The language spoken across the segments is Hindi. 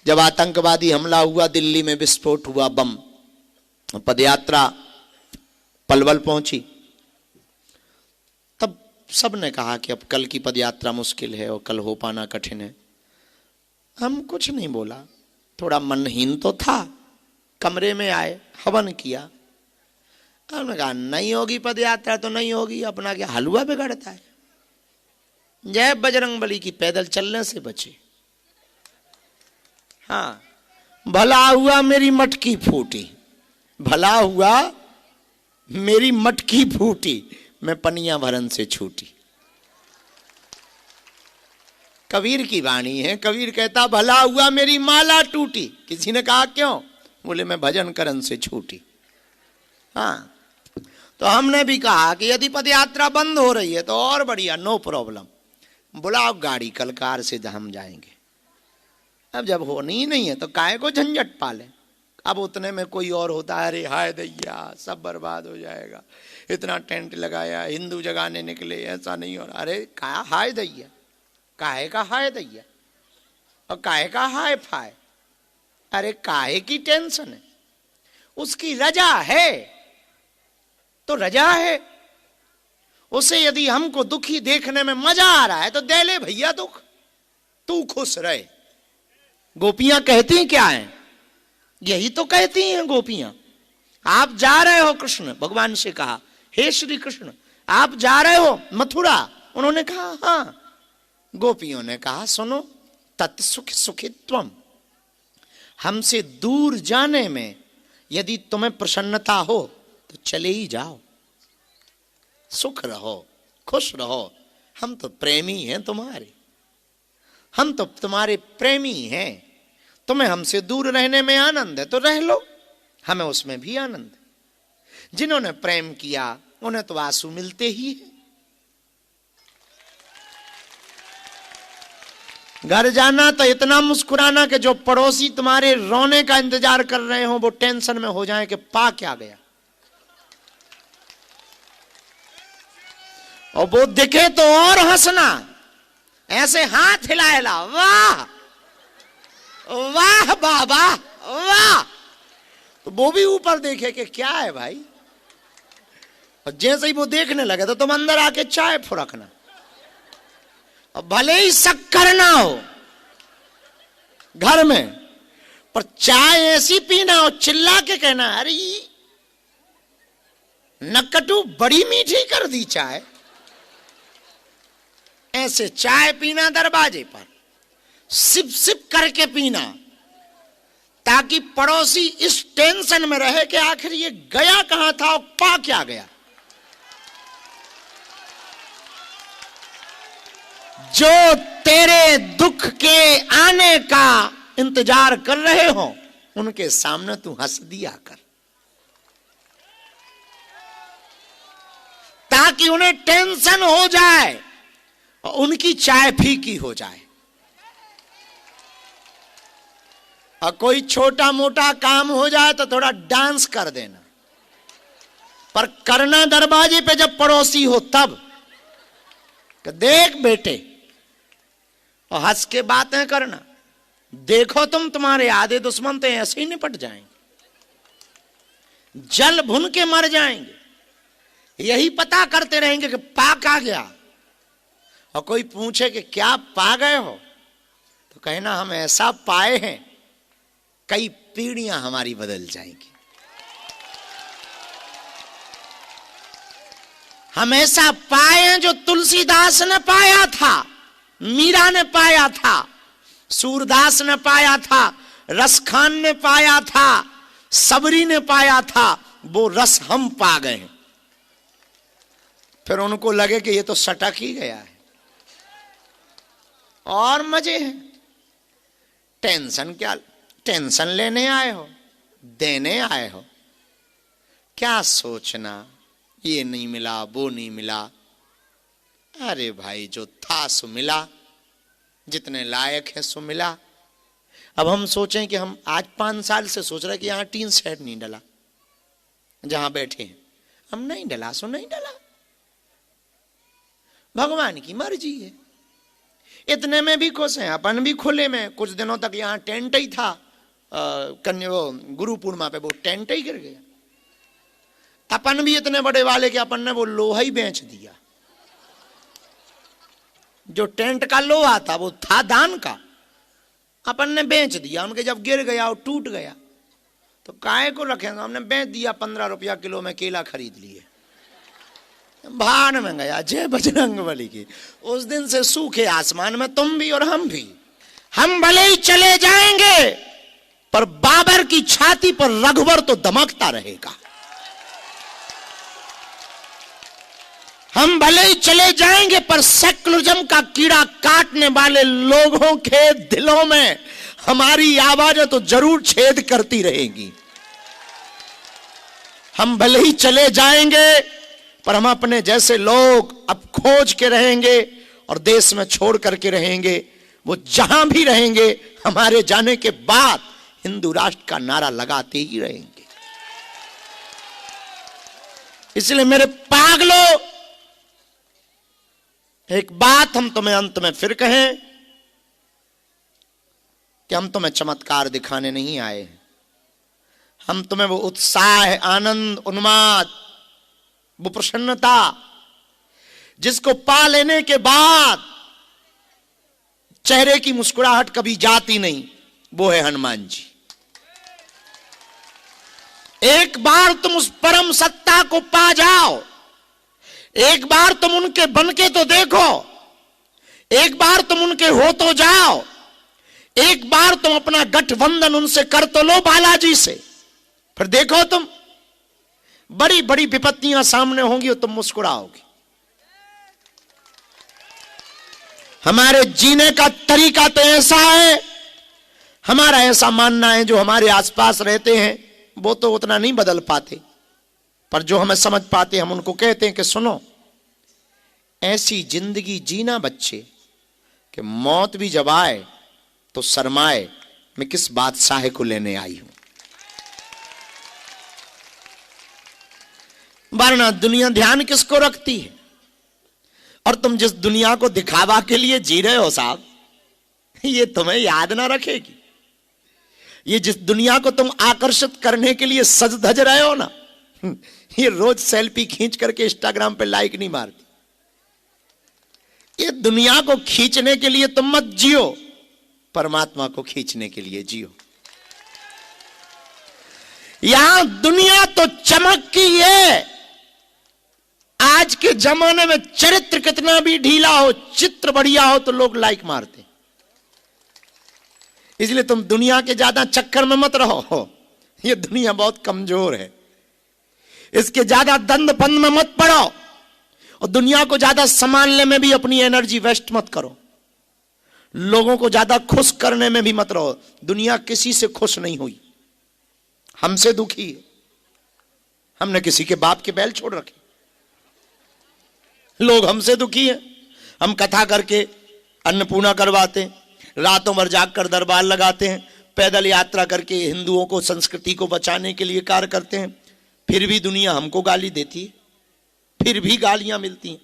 जब आतंकवादी हमला हुआ, दिल्ली में विस्फोट हुआ, बम, पदयात्रा पलवल पहुंची, तब सबने कहा कि अब कल की पदयात्रा मुश्किल है और कल हो पाना कठिन है। हम कुछ नहीं बोला, थोड़ा मनहीन तो था, कमरे में आए, हवन किया, हमने कहा नहीं होगी पदयात्रा तो नहीं होगी, अपना क्या हलवा बिगड़ता है, जय बजरंगबली की पैदल चलने से बचे। हाँ, भला हुआ मेरी मटकी फूटी, भला हुआ मेरी मटकी फूटी, मैं पनिया भरन से छूटी। कबीर की वाणी है, कबीर कहता भला हुआ मेरी माला टूटी। किसी ने कहा क्यों? बोले मैं भजन करन से छूटी। हाँ, तो हमने भी कहा कि यदि पदयात्रा बंद हो रही है तो और बढ़िया, नो प्रॉब्लम, बुलाओ गाड़ी, कल कार से हम जाएंगे। अब जब होनी ही नहीं है तो काहे को झंझट पाले। अब उतने में कोई और होता है, अरे हाय दैया सब बर्बाद हो जाएगा, इतना टेंट लगाया, हिंदू जगाने निकले, ऐसा नहीं हो रहा। अरे कहा हाय दैया, काहे का हाय दैया और काहे का हाय फाय, अरे काहे की टेंशन है, उसकी रजा है तो रजा है। उसे यदि हमको दुखी देखने में मजा आ रहा है तो दे ले भैया दुख, तू खुश रहे। गोपियां कहती क्या है? यही तो कहती हैं गोपियां। आप जा रहे हो, कृष्ण भगवान से कहा, हे श्री कृष्ण आप जा रहे हो मथुरा? उन्होंने कहा हाँ। गोपियों ने कहा सुनो, तत्सुख सुखित्वम, हमसे दूर जाने में यदि तुम्हें प्रसन्नता हो तो चले ही जाओ, सुख रहो, खुश रहो, हम तो प्रेमी हैं तुम्हारे, हम तो तुम्हारे प्रेमी हैं, तुम्हें हमसे दूर रहने में आनंद है तो रह लो, हमें उसमें भी आनंद है। जिन्होंने प्रेम किया उन्हें तो आंसू मिलते ही है। घर जाना तो इतना मुस्कुराना कि जो पड़ोसी तुम्हारे रोने का इंतजार कर रहे हो वो टेंशन में हो जाए कि पा क्या गया, और वो दिखे तो और हंसना, ऐसे हाथ हिला हिला, वाह वाह बाबा वाह, तो वो भी ऊपर देखे कि क्या है भाई, और जैसे ही वो देखने लगे तो तुम अंदर आके चाय फुरकना, और भले ही शक्कर ना हो घर में, पर चाय ऐसी पीना और चिल्ला के कहना अरे नकटू बड़ी मीठी कर दी चाय, ऐसे चाय पीना दरवाजे पर, सिप सिप करके पीना, ताकि पड़ोसी इस टेंशन में रहे कि आखिर ये गया कहां था और पा क्या गया। जो तेरे दुख के आने का इंतजार कर रहे हो उनके सामने तू हंस दिया कर, ताकि उन्हें टेंशन हो जाए और उनकी चाय फीकी हो जाए। और कोई छोटा मोटा काम हो जाए तो थोड़ा डांस कर देना, पर करना दरवाजे पे जब पड़ोसी हो तब, कि देख बेटे, और हंस के बातें करना, देखो तुम तुम्हारे आधे दुश्मन तो ऐसे ही निपट जाएंगे, जल भुन के मर जाएंगे, यही पता करते रहेंगे कि पा क्या गया। और कोई पूछे कि क्या पा गए हो तो कहना हम ऐसा पाए हैं कई पीढ़ियां हमारी बदल जाएंगी, हम ऐसा पाए हैं जो तुलसीदास ने पाया था, मीरा ने पाया था, सूरदास ने पाया था, रसखान ने पाया था, सबरी ने पाया था, वो रस हम पा गए। फिर उनको लगे कि ये तो सटक ही गया है और मजे हैं। टेंशन क्या, टेंशन लेने आए हो, देने आए हो, क्या सोचना ये नहीं मिला वो नहीं मिला। अरे भाई जो था सो मिला, जितने लायक है सो मिला। अब हम सोचें कि हम आज 5 साल से सोच रहे कि यहां टीन सेट नहीं डला, जहां बैठे हैं हम नहीं डला सो नहीं डला, भगवान की मर्जी है। इतने में भी खुश हैं, अपन भी खुले में। कुछ दिनों तक यहाँ टेंट ही था, गुरु पूर्णिमा पे वो टेंट ही गिर गया। अपन भी इतने बड़े वाले कि अपन ने वो लोहा ही बेच दिया। जो टेंट का लोहा था वो था दान का, अपन ने बेच दिया। उनके जब गिर गया और टूट गया तो काहे को रखेंगे, हमने बेच दिया। 15 रुपया किलो में केला खरीद लिए, भान में गया। जय बजरंगबली की। उस दिन से सूखे आसमान में तुम भी और हम भी। हम भले ही चले जाएंगे पर बाबर की छाती पर रघुवर तो दमकता रहेगा। हम भले ही चले जाएंगे पर सेकुलरिज्म का कीड़ा काटने वाले लोगों के दिलों में हमारी आवाजें तो जरूर छेद करती रहेंगी। हम भले ही चले जाएंगे पर हम अपने जैसे लोग अब खोज के रहेंगे और देश में छोड़ करके रहेंगे। वो जहां भी रहेंगे हमारे जाने के बाद हिंदू राष्ट्र का नारा लगाते ही रहेंगे। इसलिए मेरे पागलों, एक बात हम तुम्हें अंत में फिर कहें कि हम तुम्हें चमत्कार दिखाने नहीं आए हैं। हम तुम्हें वो उत्साह, आनंद, उन्माद, वो प्रसन्नता जिसको पा लेने के बाद चेहरे की मुस्कुराहट कभी जाती नहीं, वो है हनुमान जी। एक बार तुम उस परम सत्ता को पा जाओ, एक बार तुम उनके बनके तो देखो, एक बार तुम उनके हो तो जाओ, एक बार तुम अपना गठबंधन उनसे कर तो लो, बालाजी से। फिर देखो तुम, बड़ी बड़ी विपत्तियां सामने होंगी और तुम मुस्कुराओगे। हमारे जीने का तरीका तो ऐसा है, हमारा ऐसा मानना है, जो हमारे आसपास रहते हैं वो तो उतना नहीं बदल पाते, पर जो हमें समझ पाते हम उनको कहते हैं कि सुनो, ऐसी जिंदगी जीना बच्चे कि मौत भी जब आए तो शर्माए मैं किस बादशाह को लेने आई हूं। वरना दुनिया ध्यान किसको रखती है। और तुम जिस दुनिया को दिखावा के लिए जी रहे हो साहब, ये तुम्हें याद ना रखेगी। ये जिस दुनिया को तुम आकर्षित करने के लिए सज धज रहे हो ना, ये रोज सेल्फी खींच करके इंस्टाग्राम पे लाइक नहीं मारती। ये दुनिया को खींचने के लिए तुम मत जियो, परमात्मा को खींचने के लिए जियो। यहां दुनिया तो चमक की है। आज के जमाने में चरित्र कितना भी ढीला हो, चित्र बढ़िया हो तो लोग लाइक मारते। इसलिए तुम दुनिया के ज्यादा चक्कर में मत रहो। ये दुनिया बहुत कमजोर है, इसके ज्यादा दंड पंद में मत पड़ो, और दुनिया को ज्यादा संभालने में भी अपनी एनर्जी वेस्ट मत करो। लोगों को ज्यादा खुश करने में भी मत रहो। दुनिया किसी से खुश नहीं हुई, हमसे दुखी है। हमने किसी के बाप के बैल छोड़ रखे, लोग हमसे दुखी हैं। हम कथा करके अन्नपूर्णा करवाते हैं, रातों भर जागकर दरबार लगाते हैं, पैदल यात्रा करके हिंदुओं को, संस्कृति को बचाने के लिए कार्य करते हैं, फिर भी दुनिया हमको गाली देती है, फिर भी गालियां मिलती हैं।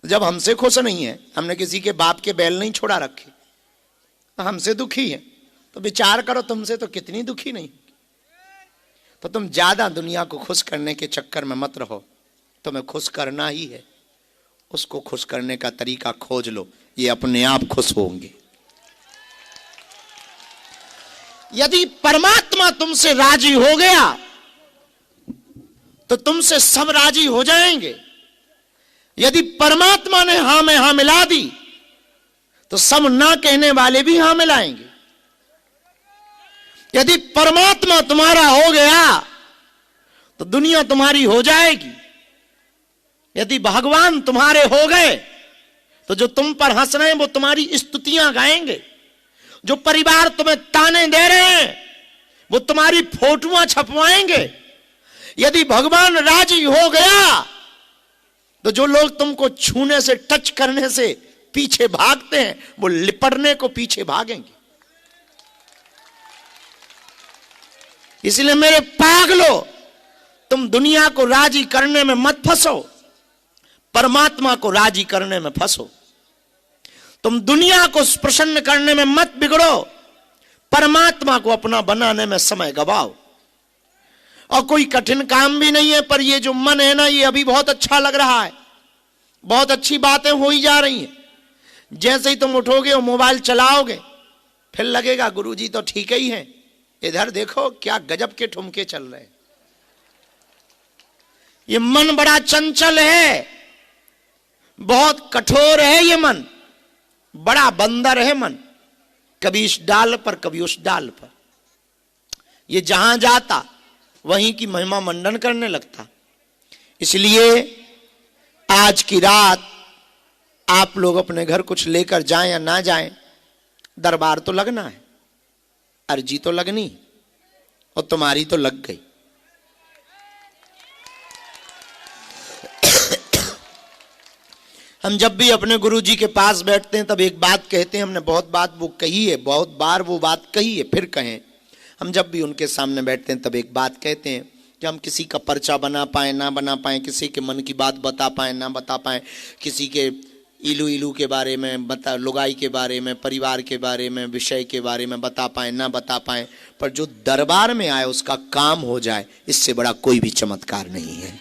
जब हमसे खुश नहीं है, हमने किसी के बाप के बैल नहीं छोड़ा रखे, हमसे दुखी है, तो विचार करो तुमसे तो कितनी दुखी नहीं। तो तुम ज्यादा दुनिया को खुश करने के चक्कर में मत रहो, तुम्हें खुश करना ही है। उसको खुश करने का तरीका खोज लो, ये अपने आप खुश होंगे। यदि परमात्मा तुमसे राजी हो गया तो तुमसे सब राजी हो जाएंगे। यदि परमात्मा ने हां में हां मिला दी तो सब ना कहने वाले भी हां मिलाएंगे। यदि परमात्मा तुम्हारा हो गया तो दुनिया तुम्हारी हो जाएगी। यदि भगवान तुम्हारे हो गए तो जो तुम पर हंस रहे हैं वो तुम्हारी स्तुतियां गाएंगे। जो परिवार तुम्हें ताने दे रहे हैं वो तुम्हारी फोटोआं छपवाएंगे। यदि भगवान राजी हो गया तो जो लोग तुमको छूने से, टच करने से पीछे भागते हैं वो लिपटने को पीछे भागेंगे। इसलिए मेरे पागलों, तुम दुनिया को राजी करने में मत फंसो, परमात्मा को राजी करने में फंसो। तुम दुनिया को प्रसन्न करने में मत बिगड़ो, परमात्मा को अपना बनाने में समय गवाओ। और कोई कठिन काम भी नहीं है, पर ये जो मन है ना, ये अभी बहुत अच्छा लग रहा है, बहुत अच्छी बातें हो ही जा रही हैं। जैसे ही तुम उठोगे और मोबाइल चलाओगे, फिर लगेगा गुरुजी तो ठीक ही हैं, इधर देखो क्या गजब के ठुमके चल रहे हैं। ये मन बड़ा चंचल है, बहुत कठोर है ये मन, बड़ा बंदर है मन, कभी इस डाल पर कभी उस डाल पर। ये जहां जाता वहीं की महिमा मंडन करने लगता। इसलिए आज की रात आप लोग अपने घर कुछ लेकर जाएं या ना जाएं, दरबार तो लगना है, अर्जी तो लगनी, और तुम्हारी तो लग गई। हम जब भी अपने गुरुजी के पास बैठते हैं तब एक बात कहते हैं, हमने बहुत बात वो कही है, बहुत बार वो बात कही है, फिर कहें। हम जब भी उनके सामने बैठते हैं तब एक बात कहते हैं कि हम किसी का पर्चा बना पाए ना बना पाए, किसी के मन की बात बता पाए ना बता पाए, किसी के इलू इलू के बारे में बता, लुगाई के बारे में, परिवार के बारे में, विषय के बारे में बता पाए ना बता पाए, पर जो दरबार में आए उसका काम हो जाए, इससे बड़ा कोई भी चमत्कार नहीं है।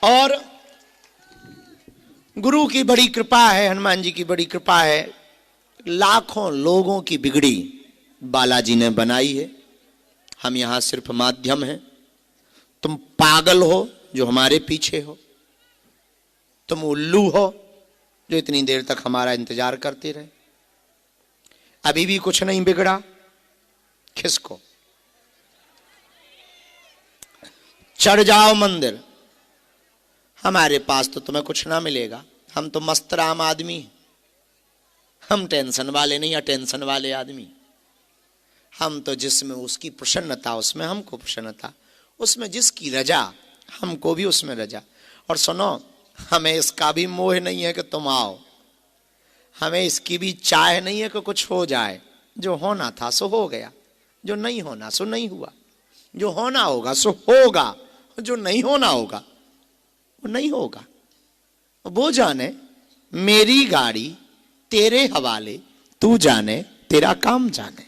और गुरु की बड़ी कृपा है, हनुमान जी की बड़ी कृपा है, लाखों लोगों की बिगड़ी बालाजी ने बनाई है। हम यहां सिर्फ माध्यम हैं। तुम पागल हो जो हमारे पीछे हो, तुम उल्लू हो जो इतनी देर तक हमारा इंतजार करते रहे। अभी भी कुछ नहीं बिगड़ा, खिसको, चढ़ जाओ मंदिर, हमारे पास तो तुम्हें कुछ ना मिलेगा। हम तो मस्त राम आदमी हैं, हम टेंशन वाले नहीं, अटेंशन वाले आदमी। हम तो जिसमें उसकी प्रसन्नता उसमें हमको प्रसन्नता, उसमें जिसकी रजा हमको भी उसमें रजा। और सुनो, हमें इसका भी मोह नहीं है कि तुम आओ, हमें इसकी भी चाह नहीं है कि कुछ हो जाए। जो होना था सो हो गया, जो नहीं होना सो नहीं हुआ, जो होना होगा सो होगा, जो नहीं होना होगा वो नहीं होगा। वो जाने मेरी गाड़ी तेरे हवाले, तू जाने तेरा काम जाने।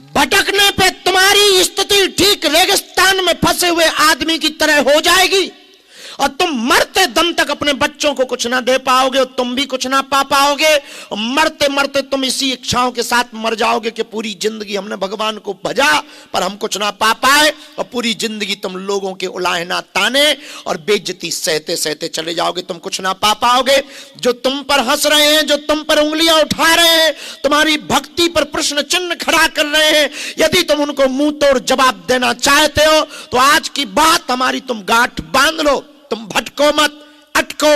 भटकने पे तुम्हारी स्थिति ठीक रेगिस्तान में फंसे हुए आदमी की तरह हो जाएगी, और तुम मरते दम तक अपने बच्चों को कुछ ना दे पाओगे, और तुम भी कुछ ना पा पाओगे। और मरते मरते तुम इसी इच्छाओं के साथ मर जाओगे कि पूरी जिंदगी हमने भगवान को भजा पर हम कुछ ना पा पाए, और पूरी जिंदगी तुम लोगों के उलाहना ताने और बेइज्जती सहते सहते चले जाओगे, तुम कुछ ना पा पाओगे। जो तुम पर हंस रहे हैं, जो तुम पर उंगलियां उठा रहे हैं, तुम्हारी भक्ति पर प्रश्न चिन्ह खड़ा कर रहे हैं, यदि तुम उनको मुंह तोड़ जवाब देना चाहते हो तो आज की बात हमारी तुम गांठ बांध लो। तुम भटको मत,